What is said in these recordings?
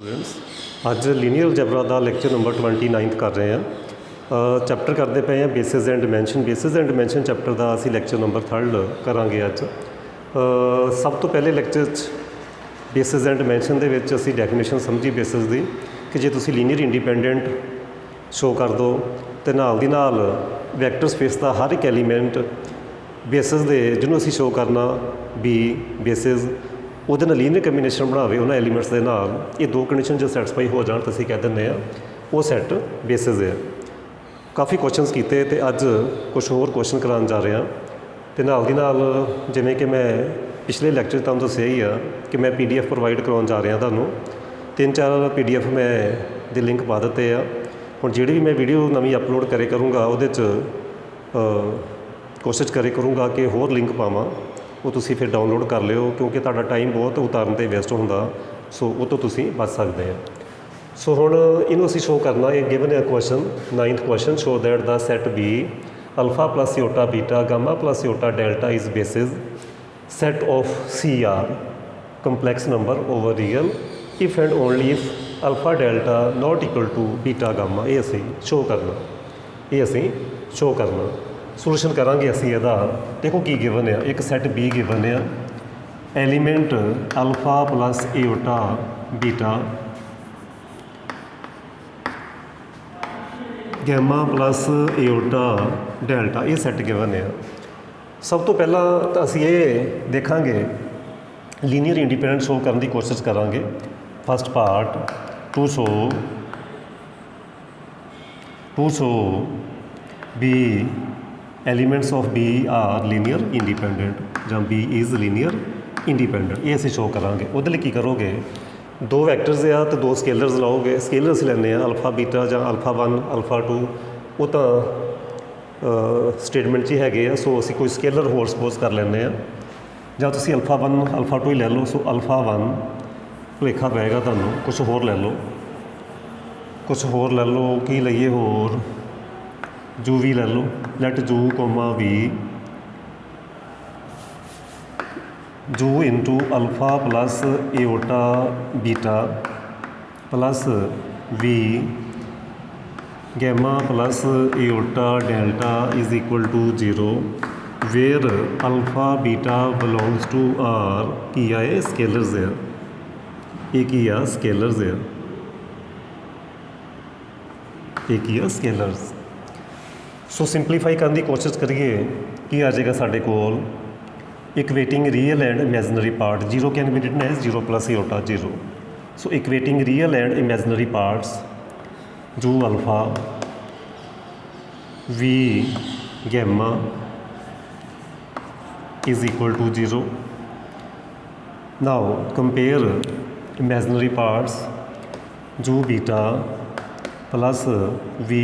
Students अज linear algebra का lecture number 29 कर रहे हैं। चैप्टर करते पे हैं बेसिस एंड डिमेंशन चैप्टर का असी लैक्चर नंबर 3 करांगे अज। सब तो पहले लैक्चर बेसिस एंड डिमेंशन के असी डेफिनेशन समझी बेसिस की कि जे तुसी लीनियर इंडिपेंडेंट शो कर दो तो नाल दी नाल वैक्टर स्पेस का हर एक एलीमेंट बेसिस दे जिन्होंने असी शो करना बी बेसिस ਉਹਦੇ ਨਾਲ ਲੀਨੀਅਰ ਕੰਬੀਨੇਸ਼ਨ ਬਣਾਵੇ ਉਹਨਾਂ ਐਲੀਮੈਂਟਸ ਦੇ ਨਾਲ ਇਹ ਦੋ ਕੰਡੀਸ਼ਨ ਜੋ ਸੈਟੀਸਫਾਈ ਹੋ ਜਾਣ ਤਾਂ ਅਸੀਂ ਕਹਿ ਦਿੰਦੇ ਹਾਂ ਉਹ ਸੈੱਟ ਬੇਸਿਸ ਹੈ। ਕਾਫੀ ਕੁਐਸਚਨਸ ਕੀਤੇ ਅਤੇ ਅੱਜ ਕੁਛ ਹੋਰ ਕੁਐਸਚਨ ਕਰਾਉਣ ਜਾ ਰਿਹਾ ਅਤੇ ਨਾਲ ਦੀ ਨਾਲ ਜਿਵੇਂ ਕਿ ਮੈਂ ਪਿਛਲੇ ਲੈਕਚਰ ਤੁਹਾਨੂੰ ਦੱਸਿਆ ਹੀ ਆ ਕਿ ਮੈਂ PDF ਪ੍ਰੋਵਾਈਡ ਕਰਵਾਉਣ ਜਾ ਰਿਹਾ ਤੁਹਾਨੂੰ 3-4 PDF ਮੈਂ ਦੇ ਲਿੰਕ ਪਾ ਦਿੱਤੇ ਆ। ਹੁਣ ਜਿਹੜੀ ਵੀ ਮੈਂ ਵੀਡੀਓ ਨਵੀਂ ਅਪਲੋਡ ਕਰੇ ਕਰੂੰਗਾ ਉਹਦੇ 'ਚ ਕੋਸ਼ਿਸ਼ ਕਰੇ ਕਰੂੰਗਾ ਕਿ ਹੋਰ ਲਿੰਕ ਪਾਵਾਂ ਉਹ ਤੁਸੀਂ ਫਿਰ ਡਾਊਨਲੋਡ ਕਰ ਲਿਓ ਕਿਉਂਕਿ ਤੁਹਾਡਾ ਟਾਈਮ ਬਹੁਤ ਉਤਾਰਨ 'ਤੇ ਵੇਸਟ ਹੁੰਦਾ ਸੋ ਉਹ ਤੋਂ ਤੁਸੀਂ ਬਚ ਸਕਦੇ ਆ। ਸੋ ਹੁਣ ਇਹਨੂੰ ਅਸੀਂ ਸ਼ੋਅ ਕਰਨਾ ਇਹ ਗਿਵਨ ਹੈ question 9th question show that the set B alpha plus iota beta gamma plus iota delta is basis set of CR complex number over real if and only if alpha delta not equal to beta gamma ਇਹ ਅਸੀਂ show ਕਰਨਾ solution ਕਰਾਂਗੇ ਅਸੀਂ ਇਹਦਾ। ਦੇਖੋ ਕੀ given ਆ ਇੱਕ set B given ਆ ਐਲੀਮੈਂਟ ਅਲਫਾ ਪਲੱਸ ਇਓਟਾ ਬੀਟਾ ਗੈਮਾ ਪਲੱਸ ਇਓਟਾ ਡੈਲਟਾ ਇਹ ਸੈੱਟ ਗਿਵਨ ਆ। ਸਭ ਤੋਂ ਪਹਿਲਾਂ ਤਾਂ ਅਸੀਂ ਇਹ ਦੇਖਾਂਗੇ ਲੀਨੀਅਰ ਇੰਡੀਪੈਂਡੈਂਟ ਸ਼ੋਅ ਕਰਨ ਦੀ ਕੋਸ਼ਿਸ਼ ਕਰਾਂਗੇ। First part to show B elements of B are linear independent ਜਾਂ B इज़ लीनियर इंडिपेंडेंट ये ਅਸੀਂ ਸ਼ੋ ਕਰਾਂਗੇ। ਉਹਦੇ ਲਈ ਕੀ ਕਰੋਗੇ ਦੋ ਵੈਕਟਰਸ ਆ ਅਤੇ ਦੋ ਸਕੇਲਰਸ ਲਾਓਗੇ। ਸਕੇਲਰ ਅਸੀਂ ਲੈਂਦੇ ਹਾਂ ਅਲਫਾ ਬੀਟਾ ਜਾਂ ਅਲਫਾ 1 ਅਲਫਾ 2 ਉਹ ਤਾਂ ਸਟੇਟਮੈਂਟ 'ਚ ਹੀ ਹੈਗੇ ਆ ਸੋ ਅਸੀਂ ਕੋਈ ਸਕੇਲਰ ਹੋਰ ਸਪੋਜ਼ ਕਰ ਲੈਂਦੇ ਹਾਂ ਜਾਂ ਤੁਸੀਂ ਅਲਫਾ 1 ਅਲਫਾ 2 ਹੀ ਲੈ ਲਓ। ਸੋ ਅਲਫਾ 1 ਭੁਲੇਖਾ ਪਏਗਾ ਤੁਹਾਨੂੰ ਕੁਛ ਹੋਰ ਲੈ ਲਓ ਕੀ ਲਈਏ ਹੋਰ ਜੂ ਵੀ ਲੈ ਲਓ ਲੈਟ ਜੂ comma v u into alpha plus iota beta plus v gamma plus iota delta is equal to 0 where alpha beta belongs to R ਕੀ ਆ ਇਹ ਸਕੇਲਰਸ ਆ ਇਹ ਕੀ ਆ ਸਕੇਲਰਸ ਸੋ ਸਿੰਪਲੀਫਾਈ ਕਰਨ ਦੀ ਕੋਸ਼ਿਸ਼ ਕਰੀਏ ਕੀ ਆ ਜਾਏਗਾ ਸਾਡੇ ਕੋਲ equating real and imaginary part 0 can be written as 0 plus iota 0 so equating real and imaginary parts u alpha v gamma is equal to 0 now compare imaginary parts ju beta plus v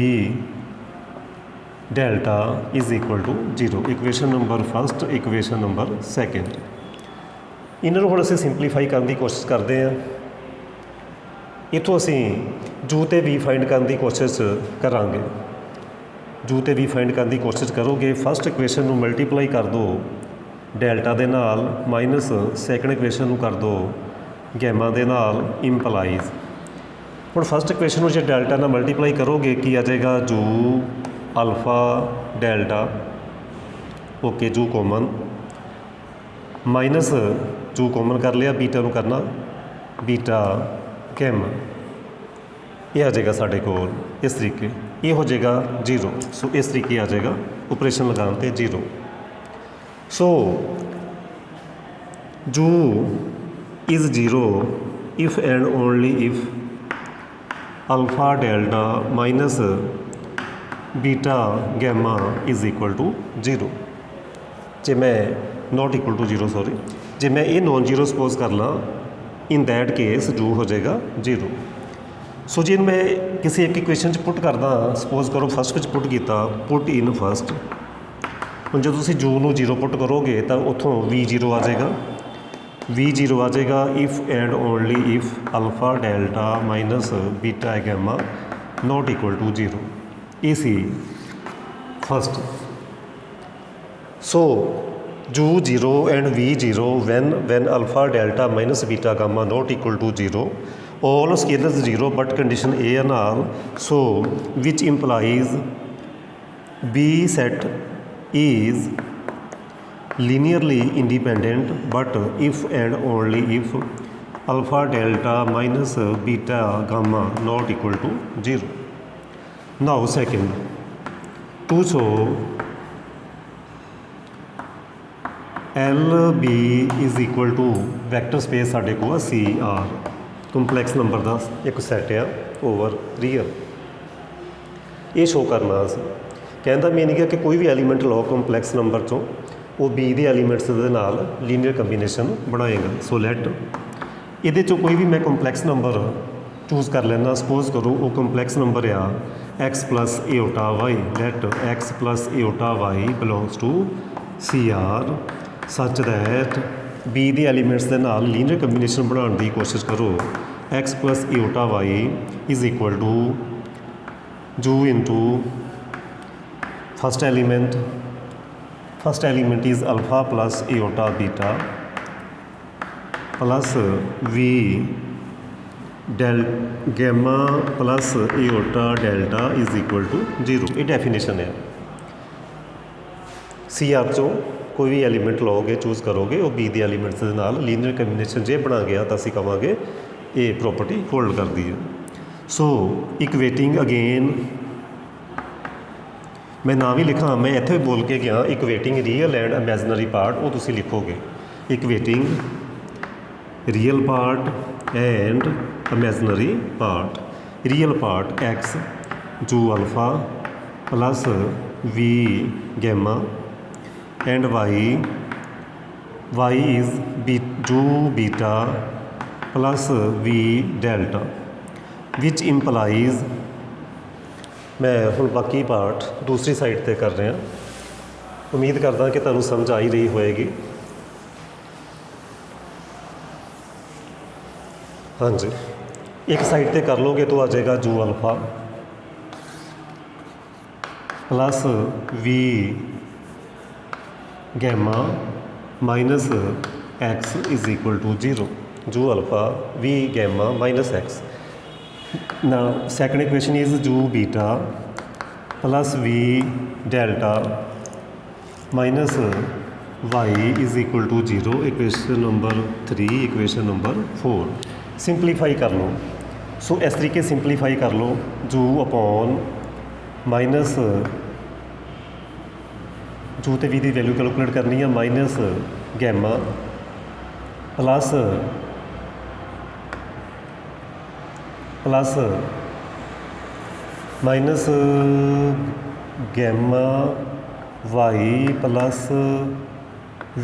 delta is equal to 0 equation number first equation number second ਇਹਨਾਂ ਨੂੰ ਹੁਣ ਅਸੀਂ simplify ਕਰਨ ਦੀ ਕੋਸ਼ਿਸ਼ ਕਰਦੇ ਹਾਂ। ਇੱਥੋਂ ਅਸੀਂ ਜੂ ਤੇ ਵੀ ਫਾਈਂਡ ਕਰਨ ਦੀ ਕੋਸ਼ਿਸ਼ ਕਰਾਂਗੇ। ਜੂ ਤੇ ਵੀ ਫਾਈਂਡ ਕਰਨ ਦੀ ਕੋਸ਼ਿਸ਼ ਕਰੋਗੇ ਫਸਟ ਇਕੁਏਸ਼ਨ ਨੂੰ ਮਲਟੀਪਲਾਈ ਕਰ ਦਿਓ ਡੈਲਟਾ ਦੇ ਨਾਲ ਮਾਈਨਸ ਸੈਕਿੰਡ ਇਕੁਏਸ਼ਨ ਨੂੰ ਕਰ ਦਿਓ ਗੈਮਾ ਦੇ ਨਾਲ ਇੰਪਲਾਈਜ਼। ਹੁਣ ਫਸਟ ਇਕੁਏਸ਼ਨ ਨੂੰ ਜੇ ਡੈਲਟਾ ਨਾਲ ਮਲਟੀਪਲਾਈ ਕਰੋਗੇ ਕੀ ਆ ਜਾਏਗਾ ਜੂ ਅਲਫਾ ਡੈਲਟਾ ਓਕੇ ਜੂ ਕੋਮਨ ਮਾਈਨਸ ਜੂ ਕੋਮਨ ਕਰ ਲਿਆ ਬੀਟਾ ਨੂੰ ਕਰਨਾ ਬੀਟਾ ਗੈਮਾ ਇਹ ਆ ਜਾਏਗਾ ਸਾਡੇ ਕੋਲ ਇਸ ਤਰੀਕੇ ਇਹ ਹੋ ਜਾਏਗਾ 0 ਸੋ ਇਸ ਤਰੀਕੇ ਆ ਜਾਏਗਾ ਓਪਰੇਸ਼ਨ ਲਗਾਉਣ 'ਤੇ 0 so u is 0 if and only if alpha delta minus beta gamma is equal to 0 ਜੇ ਮੈਂ ਨੋਟ ਇਕੁਅਲ ਟੂ 0 ਸੌਰੀ ਜੇ ਮੈਂ ਇਹ ਨੋਨ 0 ਸਪੋਜ਼ ਕਰ ਲਾਂ ਇਨ ਦੈਟ ਕੇਸ ਜੂ ਹੋ ਜਾਏਗਾ 0 ਸੋ ਜੇ ਮੈਂ ਕਿਸੇ ਇੱਕ ਇਕੁਏਸ਼ਨ 'ਚ ਪੁੱਟ ਕਰਦਾ ਸਪੋਜ਼ ਕਰੋ ਫਸਟ ਵਿੱਚ ਪੁੱਟ ਕੀਤਾ ਪੁੱਟ ਇਨ ਫਸਟ ਹੁਣ ਜਦੋਂ ਤੁਸੀਂ ਜੂ ਨੂੰ 0 ਪੁੱਟ ਕਰੋਗੇ ਤਾਂ ਉੱਥੋਂ ਵੀ 0 ਆ ਜਾਏਗਾ if and only if alpha delta minus beta gamma not equal to 0 ਇਹ ਸੀ ਫਸਟ। ਸੋ जू 0 and v 0 when alpha delta minus beta gamma not equal to 0 all scalars 0 but condition A and all, so which implies B set is linearly independent but if and only if alpha delta minus beta gamma not equal to 0. Now second, to show LB is equal to vector space ਸਾਡੇ ਕੋਲ CR complex number ਦਾ ਇੱਕ set ਆ over real, ਇਹ show ਕਰਨਾ ਅਸੀਂ। ਕਹਿੰਦਾ meaning ਹੈ ਕਿ ਕੋਈ ਵੀ ਐਲੀਮੈਂਟ ਲਓ ਕੰਪਲੈਕਸ ਨੰਬਰ ਚੋਂ, ਉਹ B ਦੇ ਐਲੀਮੈਂਟਸ ਦੇ ਨਾਲ ਲੀਨੀਅਰ ਕੰਬੀਨੇਸ਼ਨ ਬਣਾਏਗਾ। ਸੋ ਲੈਟ ਇਹਦੇ ਚੋਂ ਕੋਈ ਵੀ ਮੈਂ ਕੰਪਲੈਕਸ ਨੰਬਰ ਚੂਜ਼ ਕਰ ਲੈਣਾ। ਸਪੋਜ਼ ਕਰੋ ਉਹ ਕੰਪਲੈਕਸ ਨੰਬਰ ਆ x plus iota y, let x plus iota y belongs to CR such that B ਦੇ ਐਲੀਮੈਂਟਸ ਦੇ ਨਾਲ ਲੀਨੀਅਰ ਕੰਬੀਨੇਸ਼ਨ ਬਣਾਉਣ ਦੀ ਕੋਸ਼ਿਸ਼ ਕਰੋ। x plus iota y is equal to ju into first element is alpha plus iota beta plus v del gamma plus iota delta is equal to 0। ਇਹ definition ਹੈ। CR ਚੋਂ ਕੋਈ ਵੀ element ਲਓਗੇ, choose ਕਰੋਗੇ, ਉਹ B ਦੇ elements ਦੇ ਨਾਲ ਲੀਨੀਅਰ ਕੰਬੀਨੇਸ਼ਨ ਜੇ ਬਣਾ ਗਿਆ ਤਾਂ ਅਸੀਂ ਕਹਾਂਗੇ ਇਹ ਪ੍ਰੋਪਰਟੀ ਹੋਲਡ ਕਰਦੀ ਹੈ। ਸੋ ਇਕੁਏਟਿੰਗ ਅਗੇਨ, ਮੈਂ ਨਾ ਵੀ ਲਿਖਾਂ, ਮੈਂ ਇੱਥੇ ਬੋਲ ਕੇ ਗਿਆ equating real and imaginary part, ਉਹ ਤੁਸੀਂ ਲਿਖੋਗੇ equating real part and imaginary part। real part x ju alpha plus v gamma and y is ju beta plus v delta which implies, मैं ਹੁਣ ਬਾਕੀ ਪਾਰਟ ਦੂਸਰੀ ਸਾਈਡ ਤੇ ਕਰ ਰਿਹਾ। ਉਮੀਦ ਕਰਦਾ ਕਿ ਤੁਹਾਨੂੰ ਸਮਝ ਆ ਹੀ ਰਹੀ ਹੋਏਗੀ। ਹਾਂਜੀ, एक साइड पे कर लोगे तो आ जाएगा u alpha plus V gamma minus X is equal to 0। U alpha V gamma minus X. ना second equation is u beta plus V delta minus Y is equal to 0। Equation number 3, equation number 4। Simplify कर लो। सो इस तरीके simplify कर लो, जू upon minus जू तो we की वैल्यू कैलकुलेट करनी है, minus gamma plus minus gamma Y plus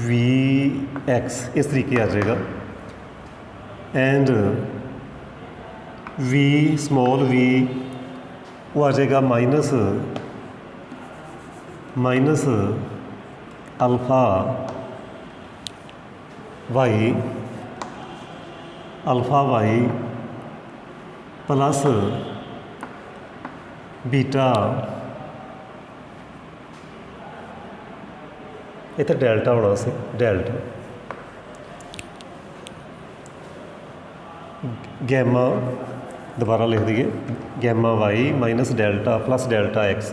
V X, इस तरीके आ जाएगा। एंड वी स्मॉल वी वो आ जाएगा minus alpha Y plus beta, इतना डेल्टा होना से डेल्टा गैमा, दोबारा लिख दिए gamma Y minus delta plus delta X,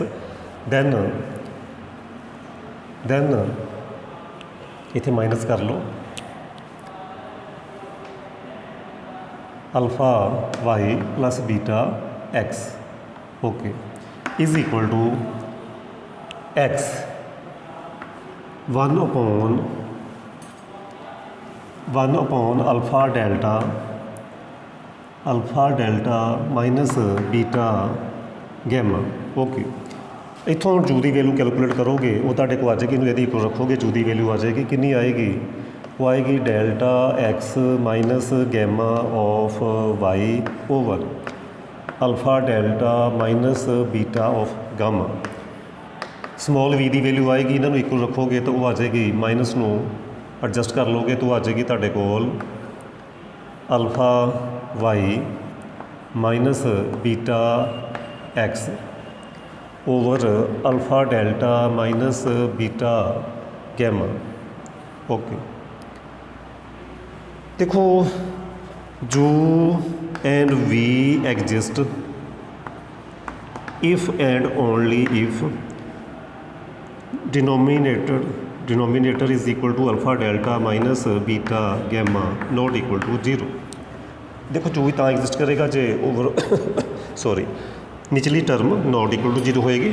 then इतने माइनस कर लो alpha Y plus beta X, okay, is equal to X 1 upon alpha delta minus beta gamma, okay. इतों जू की वैल्यू कैलकुलेट करोगे वो तुहाडे को आ जाएगी, इनू यदि इक्वल रखोगे जू की वैल्यू आ जाएगी, कितनी आएगी, वो आएगी delta X minus gamma of Y over alpha delta minus beta of gamma. Small V की वैल्यू आएगी, इन्हों इक्वल रखोगे तो वो आ जाएगी, माइनस नू एडजस्ट कर लोगे तो आ जाएगी तुहाडे कोल alpha Y minus beta X over alpha delta minus beta gamma, okay. देखो u and V exist if and only if denominator is equal to alpha delta minus beta gamma not equal to 0। देखो जो भी ਤਾਂ exist करेगा जे over sorry निचली term not equal to 0 होएगी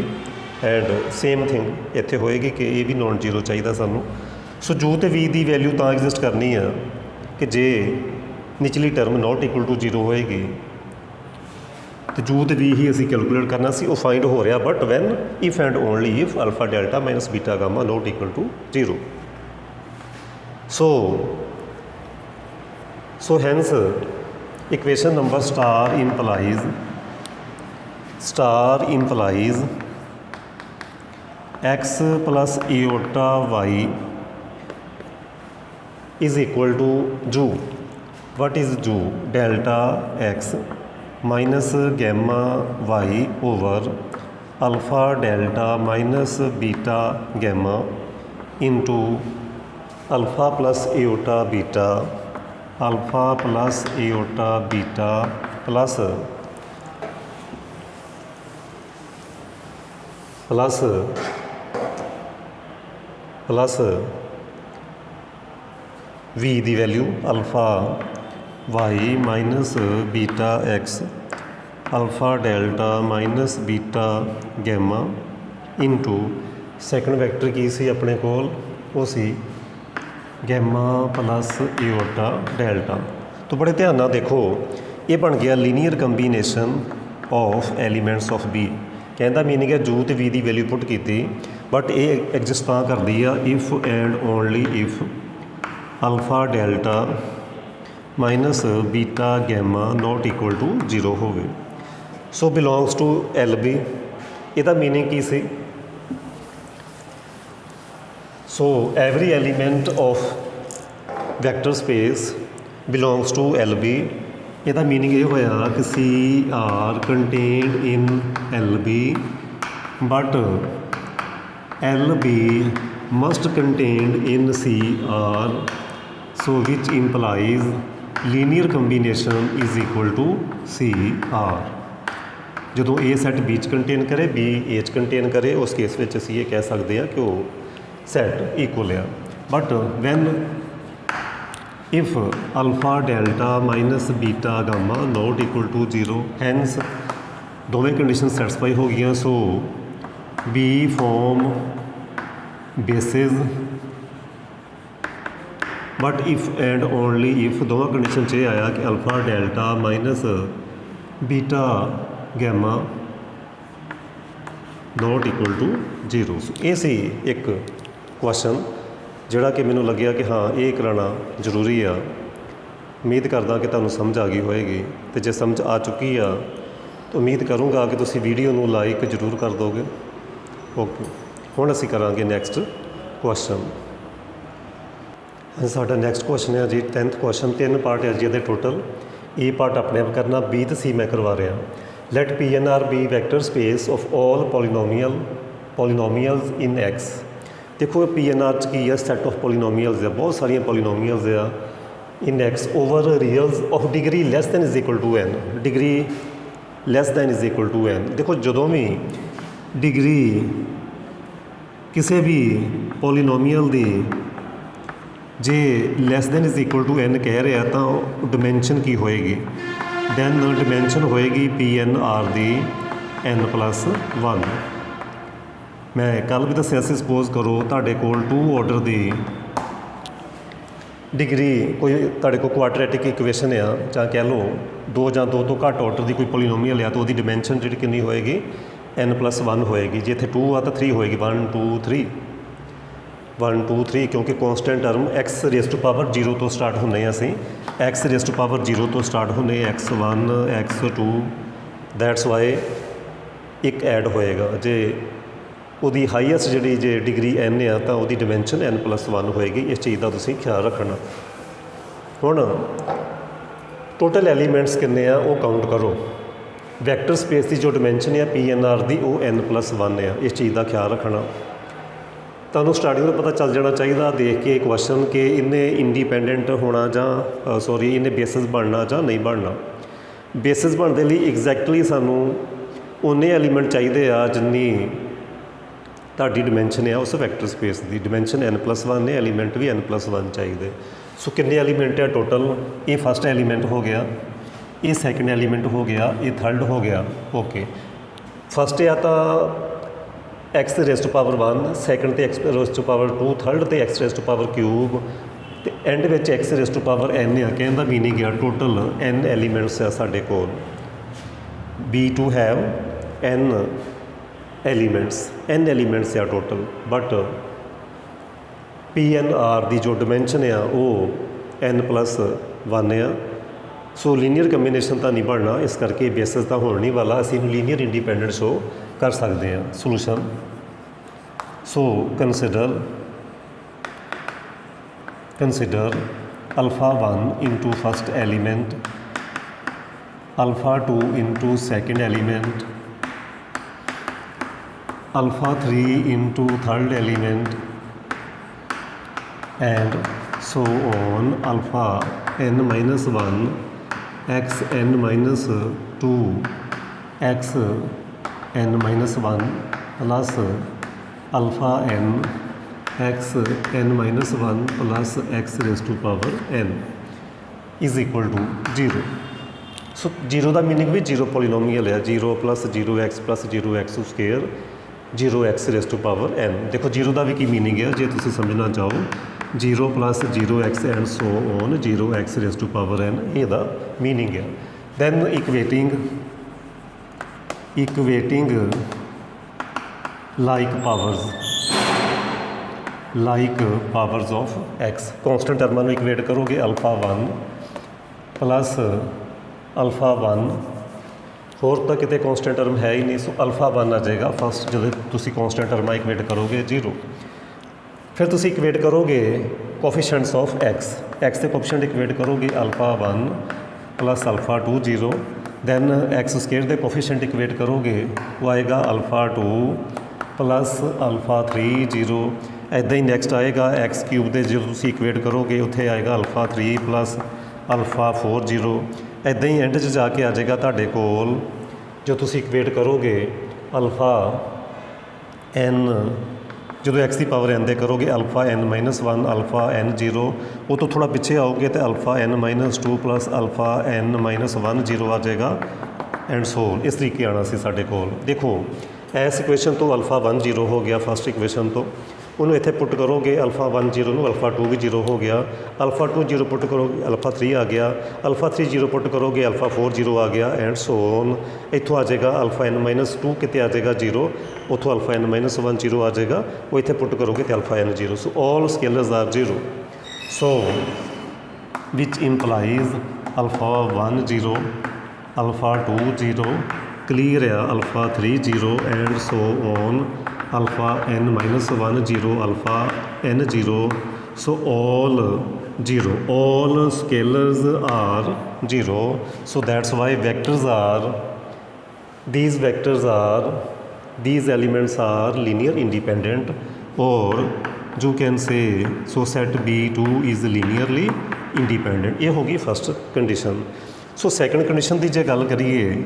and same thing ਇੱਥੇ ਹੋਏਗੀ ਕਿ ਇਹ ਵੀ ਨॉन 0 ਚਾਹੀਦਾ ਸਾਨੂੰ। ਸੋ ਜੋ ਤੇ v ਦੀ ਵੈਲਿਊ ਤਾਂ ਐਗਜ਼ਿਸਟ ਕਰਨੀ ਆ ਕਿ ਜੇ ਨਿਚਲੀ ਟਰਮ ਨॉट ਇਕੁਅਲ ਟੂ 0 ਹੋਏਗੀ ਤੇ ਜੋ ਤੇ v ਹੀ ਅਸੀਂ ਕੈਲਕੂਲੇਟ ਕਰਨਾ ਸੀ ਉਹ ਫਾਈਂਡ ਹੋ ਰਿਹਾ but when if and only if alpha delta minus beta gamma not equal to 0। So hence equation number star implies x plus iota y is equal to ju। what is ju? delta x minus gamma y over alpha delta minus beta gamma into alpha plus iota beta plus v the value alpha y minus beta x alpha delta minus beta ਗੈਮਾ into second vector ਕੀ ਸੀ ਆਪਣੇ ਕੋਲ ਉਹ ਸੀ ਗੈਮਾ plus ਈਓਟਾ delta. ਤਾਂ ਬੜੇ ਧਿਆਨ ਨਾਲ ਦੇਖੋ ਇਹ ਬਣ ਗਿਆ linear combination of elements of B। ਕਹਿੰਦਾ ਮੀਨਿੰਗ ਹੈ ਜੂ ਤੇ v ਦੀ ਵੈਲਿਊ ਪੁੱਟ ਕੀਤੀ ਬਟ ਇਹ ਐਗਜ਼ਿਸਟ ਤਾਂ ਕਰਦੀ ਆ if and only if alpha delta minus beta gamma not equal to 0 ਹੋਵੇ। So belongs to LB। ਇਹਦਾ ਮੀਨਿੰਗ ਕੀ ਸੀ? So every element of vector space belongs to LB। ਇਹਦਾ ਮੀਨਿੰਗ ਇਹ ਹੋਇਆ ਕਿ CR contained in LB but LB must contained in CR, so which implies linear combination is equal to CR। ਜਦੋਂ A set B 'ਚ contain ਕਰੇ B A 'ਚ contain ਕਰੇ ਉਸ ਕੇਸ ਵਿੱਚ ਅਸੀਂ ਇਹ ਕਹਿ ਸਕਦੇ ਹਾਂ ਕਿ ਉਹ ਸੈੱਟ ਇਕੁਅਲ ਆ। But when if alpha delta minus beta gamma not equal to 0 hence ਦੋਵੇਂ ਕੰਡੀਸ਼ਨ ਸੈਟਿਸਫਾਈ ਹੋ ਗਈਆਂ। So B form bases but if and only if ਦੋਵਾਂ ਕੰਡੀਸ਼ਨ 'ਚ ਇਹ ਆਇਆ ਕਿ alpha delta minus beta gamma not equal to 0। ਇਹ ਸੀ ਇੱਕ ਕੁਐਸਚਨ ਜਿਹੜਾ ਕਿ ਮੈਨੂੰ ਲੱਗਿਆ ਕਿ ਹਾਂ ਇਹ ਕਰਾਉਣਾ ਜ਼ਰੂਰੀ ਆ। ਉਮੀਦ ਕਰਦਾ ਕਿ ਤੁਹਾਨੂੰ ਸਮਝ ਆ ਗਈ ਹੋਏਗੀ ਅਤੇ ਜੇ ਸਮਝ ਆ ਚੁੱਕੀ ਆ ਤਾਂ ਉਮੀਦ ਕਰੂੰਗਾ ਕਿ ਤੁਸੀਂ ਵੀਡੀਓ ਨੂੰ ਲਾਈਕ ਜ਼ਰੂਰ ਕਰ ਦੋਗੇ। ਓਕੇ, ਹੁਣ ਅਸੀਂ ਕਰਾਂਗੇ ਨੈਕਸਟ ਕੁਐਸਚਨ। ਸਾਡਾ ਨੈਕਸਟ ਕੁਐਸਚਨ ਹੈ ਜੀ 10th ਕੁਐਸਚਨ। 3 ਪਾਰਟ ਹੈ ਜੀ ਇਹਦੇ ਟੋਟਲ। A ਪਾਰਟ ਆਪਣੇ ਆਪ ਕਰਨਾ, B ਤੇ C ਮੈਂ ਕਰਵਾ ਰਿਹਾ। Let PNR be vector space of all polynomials in X। ਦੇਖੋ PNR 'ਚ ਕੀ ਹੈ? ਸੈਟ ਆਫ ਪੋਲੀਨੋਮੀਅਲਸ ਆ, ਬਹੁਤ ਸਾਰੀਆਂ ਪੋਲੀਨੋਮੀਅਲਸ ਆ in X over reals of degree less than is equal to n। Degree less than is equal to n। ਦੇਖੋ ਜਦੋਂ ਵੀ degree ਕਿਸੇ ਵੀ ਪੋਲੀਨੋਮੀਅਲ ਦੀ ਜੇ less than is equal to n ਕਹਿ ਰਿਹਾ ਤਾਂ ਡਿਮੈਂਸ਼ਨ ਕੀ ਹੋਏਗੀ? ਦੈਨ ਡਿਮੈਂਸ਼ਨ ਹੋਏਗੀ PNR ਦੀ n+1। ਮੈਂ ਕੱਲ੍ਹ ਵੀ ਦੱਸਿਆ ਸੀ, ਸਪੋਜ਼ ਕਰੋ ਤੁਹਾਡੇ ਕੋਲ 2 ਆਰਡਰ ਦੀ ਡਿਗਰੀ ਕੋਈ ਤੁਹਾਡੇ ਕੋਲ ਕੁਆਡਰੈਟਿਕ ਇਕੁਏਸ਼ਨ ਆ ਜਾਂ ਕਹਿ ਲਓ 2 ਜਾਂ 2 ਤੋਂ ਘੱਟ ਆਰਡਰ ਦੀ ਕੋਈ ਪੋਲੀਨੋਮੀਅਲ ਆ ਤਾਂ ਉਹਦੀ ਡਿਮੈਂਸ਼ਨ ਜਿਹੜੀ ਕਿੰਨੀ ਹੋਏਗੀ? n+1 ਹੋਏਗੀ। ਜੇ ਇੱਥੇ 2 ਆ ਤਾਂ 3 ਹੋਏਗੀ। 1 2 3 ਕਿਉਂਕਿ ਕੌਂਸਟੈਂਟ ਟਰਮ x⁻0 ਤੋਂ ਸਟਾਰਟ ਹੁੰਦੇ ਹਾਂ ਅਸੀਂ। x⁻0 ਤੋਂ ਸਟਾਰਟ ਹੁੰਦੇ x1 x2 ਦੈਟਸ ਵਾਈ ਇੱਕ ਐਡ ਹੋਏਗਾ। ਜੇ ਉਹਦੀ ਹਾਈਐਸਟ ਜਿਹੜੀ ਜੇ ਡਿਗਰੀ n ਆ ਤਾਂ ਉਹਦੀ ਡਿਮੈਂਸ਼ਨ n+1 ਹੋਏਗੀ। ਇਸ ਚੀਜ਼ ਦਾ ਤੁਸੀਂ ਖਿਆਲ ਰੱਖਣਾ। ਹੁਣ ਟੋਟਲ ਐਲੀਮੈਂਟਸ ਕਿੰਨੇ ਆ ਉਹ ਕਾਊਂਟ ਕਰੋ। ਵੈਕਟਰ ਸਪੇਸ ਦੀ ਜੋ ਡਿਮੈਂਸ਼ਨ ਆ PNR ਦੀ ਉਹ n+1 ਆ। ਇਸ ਚੀਜ਼ ਦਾ ਖਿਆਲ ਰੱਖਣਾ। ਤੁਹਾਨੂੰ ਸਟਾਰਟਿੰਗ ਤੋਂ ਪਤਾ ਚੱਲ ਜਾਣਾ ਚਾਹੀਦਾ ਦੇਖ ਕੇ ਕੁਐਸਚਨ ਕਿ ਇਹਨੇ ਇੰਡੀਪੈਂਡੈਂਟ ਹੋਣਾ ਜਾਂ ਇਹਨੇ ਬੇਸਿਸ ਬਣਨਾ ਜਾਂ ਨਹੀਂ ਬਣਨਾ। ਬੇਸਿਸ ਬਣਨ ਦੇ ਲਈ ਐਗਜ਼ੈਕਟਲੀ ਸਾਨੂੰ ਉਨੇ ਐਲੀਮੈਂਟ ਚਾਹੀਦੇ ਆ ਜਿੰਨੀ ਤੁਹਾਡੀ ਡਿਮੈਂਸ਼ਨ ਆ ਉਸ ਵੈਕਟਰ ਸਪੇਸ ਦੀ। ਡਿਮੈਂਸ਼ਨ n+1 ਨੇ, ਐਲੀਮੈਂਟ ਵੀ n+1 ਚਾਹੀਦੇ। ਸੋ ਕਿੰਨੇ ਐਲੀਮੈਂਟ ਆ ਟੋਟਲ? ਇਹ ਫਸਟ ਐਲੀਮੈਂਟ ਹੋ ਗਿਆ, ਇਹ ਸੈਕੰਡ ਐਲੀਮੈਂਟ ਹੋ ਗਿਆ, ਇਹ ਥਰਡ ਹੋ ਗਿਆ। ਓਕੇ, ਫਸਟ ਆ ਤਾਂ x⁻1, ਸੈਕੰਡ 'ਤੇ x⁻2, ਥਰਡ 'ਤੇ x⁻³ ਅਤੇ ਐਂਡ ਵਿੱਚ x⁻n ਆ। ਕਹਿਣ ਦਾ ਮੀਨਿੰਗ ਆ ਟੋਟਲ n ਐਲੀਮੈਂਟਸ ਆ ਸਾਡੇ ਕੋਲ। B to have n elements ਆ ਟੋਟਲ, ਬਟ PNR ਦੀ ਜੋ ਡਿਮੈਂਸ਼ਨ ਆ ਉਹ n+1 ਆ। ਸੋ ਲੀਨੀਅਰ ਕੰਬੀਨੇਸ਼ਨ ਤਾਂ ਨਹੀਂ ਬਣਨਾ, ਇਸ ਕਰਕੇ ਬੇਸਿਸ ਤਾਂ ਹੋਣ ਨਹੀਂ ਵਾਲਾ। ਅਸੀਂ ਇਹਨੂੰ ਲੀਨੀਅਰ ਇੰਡੀਪੈਂਡੈਂਟ ਸ਼ੋ ਕਰ ਸਕਦੇ ਹਾਂ। Solution, so consider α1 into first element, α2 into second element, α3 into third element, and so on. αn-1 xn-2 xn-1 plus αn xn-1 plus x⁻n is equal to 0. So 0 ਦਾ ਮੀਨਿੰਗ ਵੀ 0 polynomial ਆ। 0 + 0x + 0x², 0x⁻n। ਦੇਖੋ 0 ਦਾ ਵੀ ਕੀ meaning ਹੈ ਜੇ ਤੁਸੀਂ ਸਮਝਣਾ ਚਾਹੋ। 0 + 0x and so on, 0x⁻n ਇਹਦਾ ਮੀਨਿੰਗ ਹੈ। Then equating like powers of x। Constant ਟਰਮਾਂ ਨੂੰ ਇਕੁਏਟ ਕਰੋਗੇ। α1 + α1, ਹੋਰ ਤਾਂ ਕਿਤੇ ਕੌਂਸਟੈਂਟ ਟਰਮ ਹੈ ਹੀ ਨਹੀਂ, ਸੋ α1 ਆ ਜਾਏਗਾ ਫਸਟ ਜਦੋਂ ਤੁਸੀਂ ਕੌਂਸਟੈਂਟ ਟਰਮਾਂ ਇਕੁਏਟ ਕਰੋਗੇ 0। ਫਿਰ ਤੁਸੀਂ ਇਕੁਏਟ ਕਰੋਗੇ ਕੋਫੀਸ਼ੀਐਂਟਸ ਆਫ x ਦੇ ਕੋਫੀਸ਼ੀਐਂਟ ਇਕੁਏਟ ਕਰੋਗੇ। α1 + α2 0। ਦੈਨ x² ਦੇ ਕੋਫੀਸ਼ੀਐਂਟ ਇਕੁਏਟ ਕਰੋਗੇ, ਉਹ ਆਏਗਾ α2 + α3 0। ਇੱਦਾਂ ਹੀ ਨੈਕਸਟ ਆਏਗਾ x³ ਦੇ, ਜਦੋਂ ਤੁਸੀਂ ਇਕੁਏਟ ਕਰੋਗੇ ਉੱਥੇ ਆਏਗਾ α3 + α4 0। ਇੱਦਾਂ ਹੀ ਐਂਡ 'ਚ ਜਾ ਕੇ ਆ ਜਾਏਗਾ ਤੁਹਾਡੇ ਕੋਲ, ਜੋ ਤੁਸੀਂ ਇਕੁਏਟ ਕਰੋਗੇ αn, ਜਦੋਂ x ਦੀ ਪਾਵਰ n ਦੇ ਕਰੋਗੇ αn-1 αn0। ਉਹ ਤੋਂ ਥੋੜ੍ਹਾ ਪਿੱਛੇ ਆਓਗੇ ਤਾਂ αn-2 + αn-1 0 ਆ ਜਾਏਗਾ ਐਂਡ ਸੋ ਇਸ ਤਰੀਕੇ ਆਉਣਾ ਸੀ ਸਾਡੇ ਕੋਲ। ਦੇਖੋ ਇਸ ਇਕੁਏਸ਼ਨ ਤੋਂ α1 0 ਹੋ ਗਿਆ ਫਸਟ ਇਕੁਏਸ਼ਨ ਤੋਂ, ਉਹਨੂੰ ਇੱਥੇ ਪੁੱਟ ਕਰੋਗੇ α1 0 ਨੂੰ, α2 ਵੀ 0 ਹੋ ਗਿਆ। α2 0 ਪੁੱਟ ਕਰੋਗੇ α3 ਆ ਗਿਆ, α3 0 ਪੁੱਟ ਕਰੋਗੇ α4 0 ਆ ਗਿਆ ਐਂਡ ਸੋ ਔਨ। ਇੱਥੋਂ ਆ ਜਾਏਗਾ αn-2 ਕਿਤੇ ਆ ਜਾਏਗਾ 0, ਉੱਥੋਂ αn-1 0 ਆ ਜਾਏਗਾ, ਉਹ ਇੱਥੇ ਪੁੱਟ ਕਰੋਗੇ ਅਤੇ αn 0। ਸੋ ਆਲ ਸਕੇਲਰਸ ਆਰ 0, ਸੋ ਵਿਚ ਇੰਪਲਾਈਜ਼ α1 0, α2 0, ਕਲੀਅਰ ਆ α3 0 and so on, αn-1 0, αn 0, so all 0, all scalars are 0. So that's why these elements are linear independent, or you can say so set B2 is linearly independent. ਇਹ ਹੋ ਗਈ first condition. So second condition ਦੀ ਜੇ ਗੱਲ ਕਰੀਏ,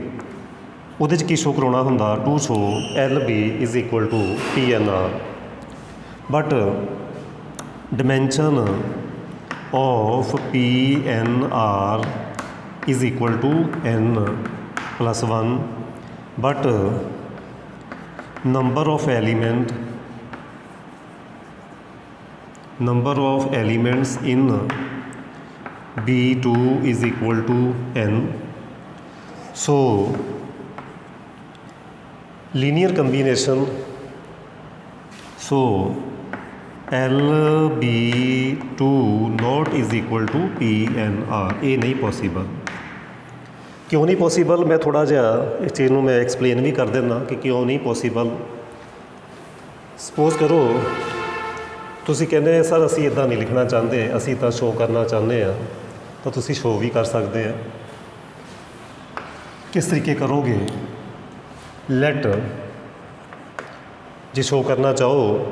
ਉਹਦੇ 'ਚ ਕੀ ਸ਼ੋ ਕਰਾਉਣਾ ਹੁੰਦਾ? To show LB = PNR, but dimension of PNR = n+1, but number of elements in B2 = n. So linear combination, so LB2 not is equal to PNR। ਇਹ ਨਹੀਂ ਪੋਸੀਬਲ। ਕਿਉਂ ਨਹੀਂ ਪੋਸੀਬਲ? ਮੈਂ ਥੋੜ੍ਹਾ ਜਿਹਾ ਇਸ ਚੀਜ਼ ਨੂੰ ਮੈਂ ਐਕਸਪਲੇਨ ਵੀ ਕਰ ਦਿੰਦਾ ਕਿ ਕਿਉਂ ਨਹੀਂ ਪੋਸੀਬਲ। ਸਪੋਜ਼ ਕਰੋ ਤੁਸੀਂ ਕਹਿੰਦੇ ਸਰ ਅਸੀਂ ਇੱਦਾਂ ਨਹੀਂ ਲਿਖਣਾ ਚਾਹੁੰਦੇ, ਅਸੀਂ ਤਾਂ ਸ਼ੋਅ ਕਰਨਾ ਚਾਹੁੰਦੇ ਹਾਂ, ਤਾਂ ਤੁਸੀਂ ਸ਼ੋਅ ਵੀ ਕਰ ਸਕਦੇ ਆ। ਕਿਸ ਤਰੀਕੇ ਕਰੋਗੇ? ਲੈਟ, ਜੇ ਸ਼ੋਅ ਕਰਨਾ ਚਾਹੋ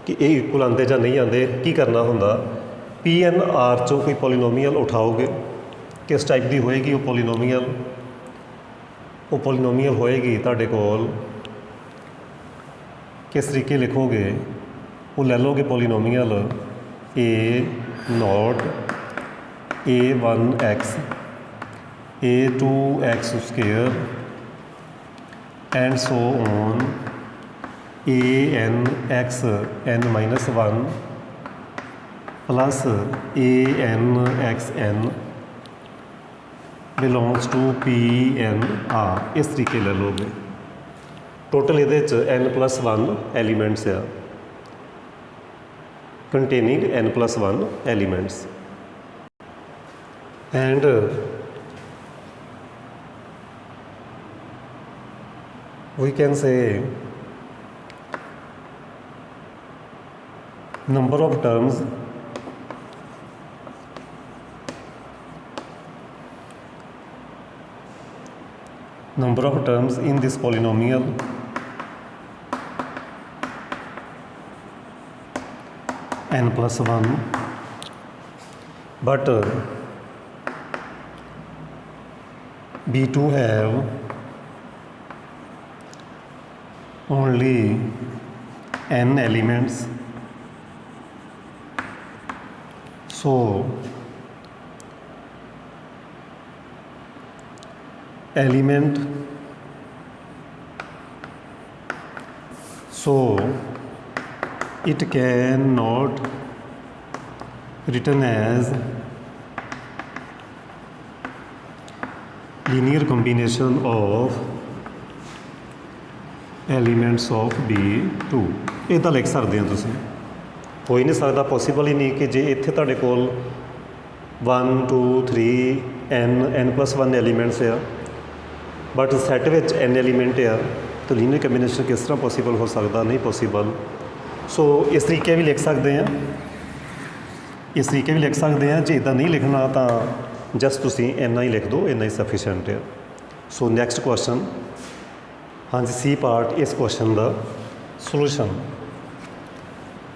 ਕਿ ਇਹ ਇਕੁਅਲ ਆਉਂਦੇ ਜਾਂ ਨਹੀਂ ਆਉਂਦੇ, ਕੀ ਕਰਨਾ ਹੁੰਦਾ? PNR 'ਚੋਂ ਕੋਈ ਪੋਲੀਨੋਮੀਅਲ ਉਠਾਓਗੇ, ਕਿਸ ਟਾਈਪ ਦੀ ਹੋਏਗੀ ਉਹ ਪੋਲੀਨੋਮੀਅਲ? वो पोलीनोमीअल होएगी तुहाडे कोल किस तरीके लिखोगे, वो ले लोगे polynomial a0 a1x a2x square and so on anx n minus 1 plus anxn belongs to Pn इस तरीके ले लोगे। टोटल ये n+1 elements uh containing n+1 elements and we can say number of terms in this polynomial n+1, but B2 have only n elements, so it cannot written as linear combination of elements of B2 इदा लिख सकते हैं तुसीं। हो ही नहीं सकता, possible ही नहीं कि जे इत्थे तुहाडे कोल 1 2 3 n+1 एलीमेंट्स आ but set which n element आ, तो लीनियर कंबीनेशन किस तरह पॉसीबल हो सकता, नहीं पॉसीबल। सो इस तरीके भी लिख सकते हैं, इस तरीके भी लिख सकते हैं। जे इदा नहीं लिखना तो जस्ट तुसीं इन्ना ही लिख दो, इन्ना ही सफिशेंट है। सो नैक्सट क्वेश्चन, हाँ जी सी पार्ट इस क्वेश्चन का सोल्यूशन।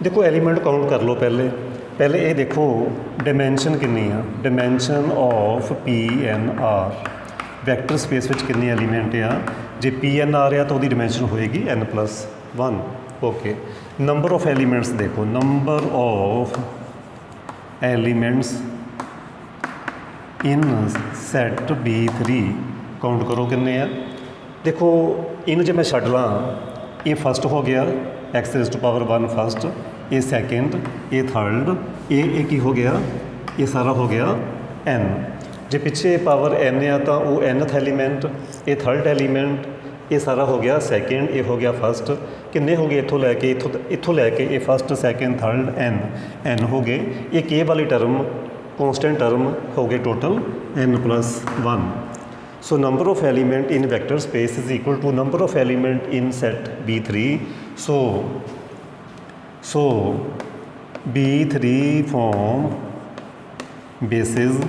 देखो एलीमेंट काउंट कर लो, पहले ये देखो डायमेंशन कितनी है, dimension of PNR vector space में कितने एलीमेंट आ, जे PNR आ तो वो डायमेंशन होएगी n+1। Okay, number of elements देखो, number of elements in set B3 count करो कितने आ। देखो इन जो मैं छड्ड ला, ये फस्ट हो गया x⁻1 फस्ट, ये सैकेंड, ये थर्ड, ये की हो गया, ये सारा हो गया n। जे पिछे पावर n आ तो वो nth एलीमेंट, ये थर्ड एलीमेंट, ये सारा हो गया सैकेंड, ये हो गया फस्ट। किन्ने हो गए इत्थों लैके ये फस्ट सैकेंड थर्ड n हो गए। ये के वाली टर्म कॉन्स्टेंट टर्म हो गए total n+1। So number of element in vector space is equal to number of element in set B3। So B3 form basis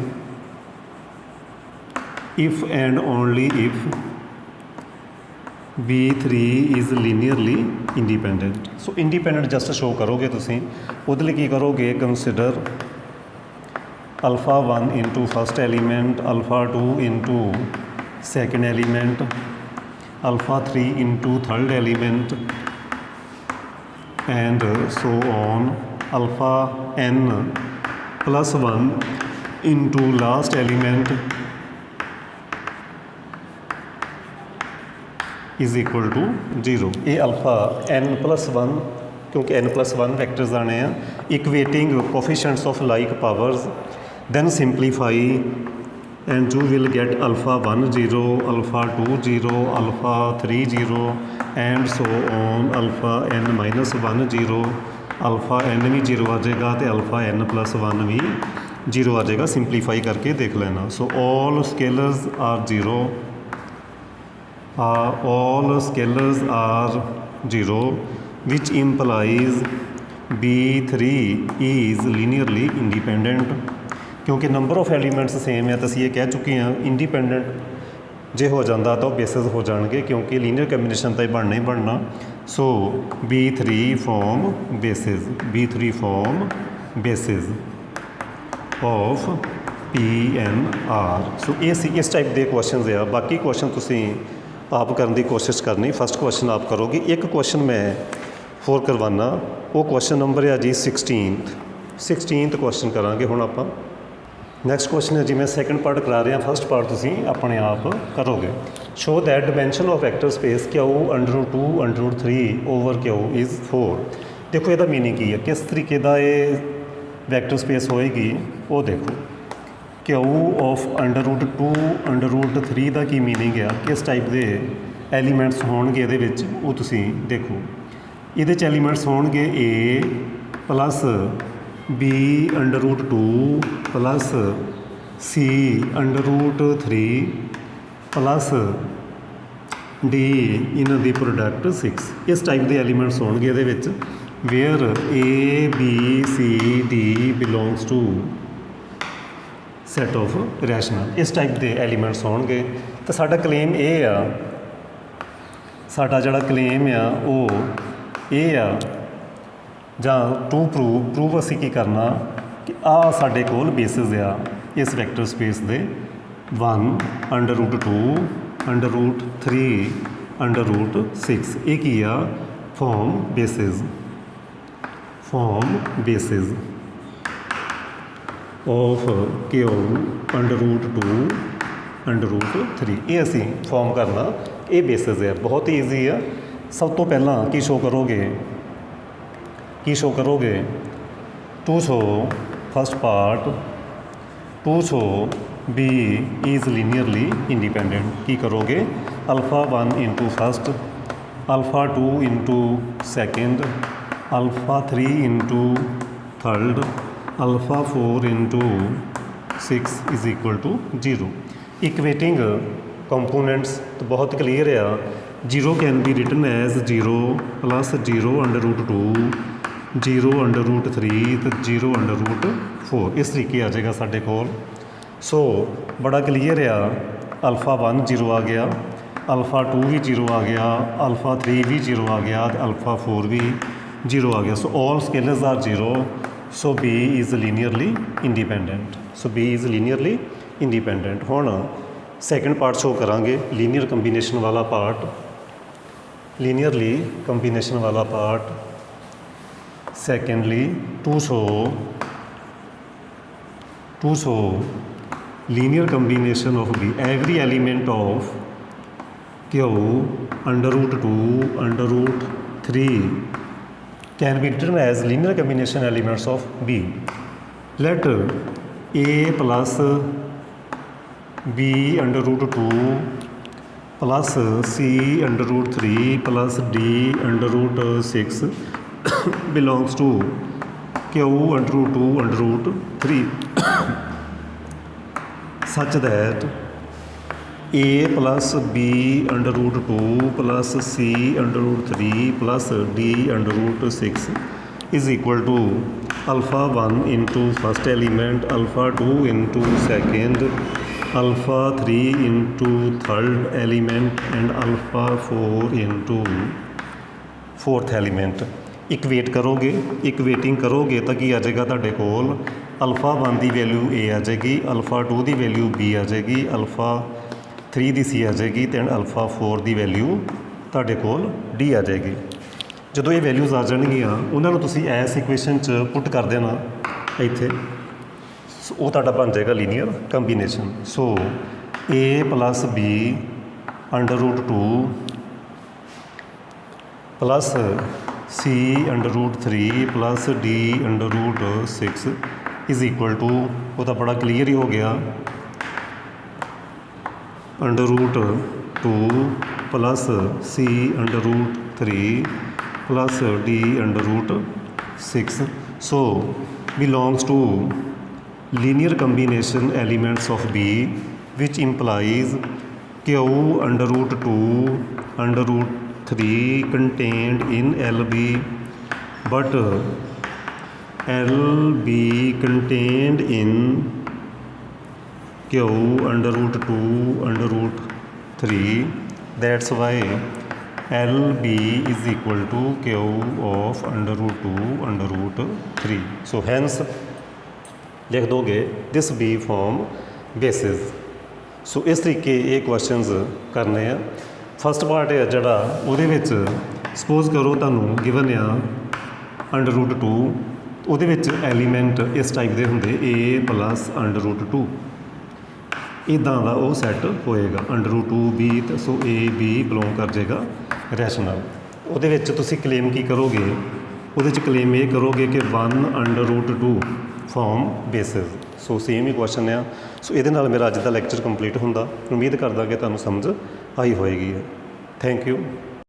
if and only if B3 is linearly independent। So independent just show करोगे तुसीं, उहदे लई की करोगे, consider α1 into first element, α2 into second element, α3 into third element and so on, αn+1 into last element is equal to 0। ये alpha n+1, क्योंकि n+1 vectors आने हैं, equating coefficients of like powers, then simplify and you will get α1 0, α2 0, α3 0 and so on, αn-1 0, αn भी 0 आ जाएगा तो αn+1 भी 0 आ जाएगा। Simplify करके देख लेना। So all scalars are 0, all scalars are 0 which implies B3 is linearly independent। क्योंकि number of elements same है तो असीं ये कह चुके हैं इंडिपेंडेंट जे हो जाता तो बेसिस हो जाएंगे, क्योंकि लीनियर कंबीनेशन तो बनना ही बनना। सो B3 form basis, B3 form basis of PNR। सो ये इस टाइप के क्वेश्चन आ। बाकी क्वेश्चन तुसी आप करने की कोशिश करनी। फस्ट क्वेश्चन आप करोगे। एक क्वेश्चन मैं होर करवाना, वो क्वेश्चन नंबर है जी 16th क्वेश्चन करांगे हुण आपां। नैक्सट क्वेश्चन है जी मैं सैकेंड पार्ट करा रहा, फस्ट पार्ट तुसी अपने आप करोगे। Show that dimension of vector space Q √2 √3 over Q is 4। देखो ਇਹਦਾ मीनिंग की है, किस तरीके का ये वैक्टर स्पेस होएगी वो देखो। Q ऑफ √2 √3 का की मीनिंग है, किस टाइप के एलीमेंट्स होणगे ਇਹਦੇ ਵਿੱਚ ਉਹ ਤੁਸੀਂ ਦੇਖੋ। ਇਹਦੇ 'ਚ एलीमेंट्स होणगे A plus B √2 plus C √3 plus D इन्हां दी प्रोडक्ट 6। इस टाइप के एलीमेंट्स होणगे ਇਹਦੇ ਵਿੱਚ, where A B C D belongs to set of rational. इस टाइप के एलीमेंट्स होणगे। तो साडा क्लेम ये आ, साडा जिहड़ा क्लेम आ वो ये आ, जां टू प्रूव असीं की करना कि आ साडे कोल बेसिस आ इस वैक्टर स्पेस दे 1 √2 √3 √6। ये की आ फॉर्म बेसिस ऑफ Q √2 √3। ये असीं फॉर्म करना, ये बेसिस है। बहुत ही ईजी है। सब तो पहला की शो करोगे to show first part, to show B is linearly independent. की करोगे α1 into first, α2 into second, α3 into third, α4 into 6 is equal to 0। Equating components तो बहुत क्लीयर आ। 0 can be written as 0 plus 0 √2 0 √3 तो 0 √4। इस तरीके आ जाएगा साढ़े कोल। सो बड़ा क्लीयर आ, α1 0 आ गया, α2 भी 0 आ गया, α3 भी 0 आ गया, α4 भी 0 आ गया। So all scalars are 0। So B is linearly independent. हुण सैकेंड पार्ट शो करांगे, लीनियर कंबीनेशन वाला part. Secondly to show linear combination of B। Every element of Q √2 √3 can be written as linear combination elements of B। Let A plus B √2 plus C √3 plus D √6 belongs to Q √2 √3 such that A plus B √2 plus C √3 plus D √6 is equal to α1 into first element, α2 into second, α3 into third element and α4 into fourth element. Equating करोगे तो की आ जाएगा तुहाडे कोल α1 की value A आ जाएगी, α2 की value B आ जाएगी, α3 की C आ जाएगी तो α4 की वैल्यू तुहाडे कोल D आ जाएगी। जो ये वैल्यूज़ आ जाएगियाँ उन्होंने तुसी इस इक्वेशन च पुट कर देना इत्थे। वो तुहाडा बन जाएगा linear combination. So A plus B √2 plus C √3 plus D √6 is equal to, वो तो बड़ा क्लीयर ही हो गया, √2 plus C √3 plus D √6 so belongs to linear combination elements of B which implies Q √2 √3 contained in LB but LB contained in Q √2 √3। that's why LB is equal to Q of √2 √3। so hence ਲਿਖ ਦੋਗੇ ਦਿਸ B ਫॉर्म basis. ਸੋ ਇਸ ਤਰੀਕੇ ਇਹ questions ਕਰਨੇ ਆ। First part ਹੈ ਜਿਹੜਾ ਉਹਦੇ ਵਿੱਚ ਸਪੋਜ਼ ਕਰੋ ਤੁਹਾਨੂੰ ਗਿਵਨ ਆ √2, ਉਹਦੇ ਵਿੱਚ ਐਲੀਮੈਂਟ ਇਸ ਟਾਈਪ ਦੇ ਹੁੰਦੇ a ਪਲੱਸ √2, ਇੱਦਾਂ ਦਾ ਉਹ ਸੈੱਟ ਹੋਏਗਾ √2 b, so a b belong ਕਰ ਜਾਏਗਾ ਰੈਸ਼ਨਲ। ਉਹਦੇ ਵਿੱਚ ਤੁਸੀਂ ਕਲੇਮ ਕੀ ਕਰੋਗੇ, ਉਹਦੇ 'ਚ ਕਲੇਮ ਇਹ ਕਰੋਗੇ ਕਿ 1 √2 ਫॉर्म ਬੇਸਿਸ। ਸੋ ਸੇਮ ਹੀ ਕੁਐਸਚਨ ਆ। ਸੋ ਇਹਦੇ ਨਾਲ ਮੇਰਾ ਅੱਜ ਦਾ ਲੈਕਚਰ ਕੰਪਲੀਟ ਹੁੰਦਾ। ਉਮੀਦ ਕਰਦਾ ਕਿ ਤੁਹਾਨੂੰ ਸਮਝ ਆਈ ਹੋਏਗੀ। Thank you.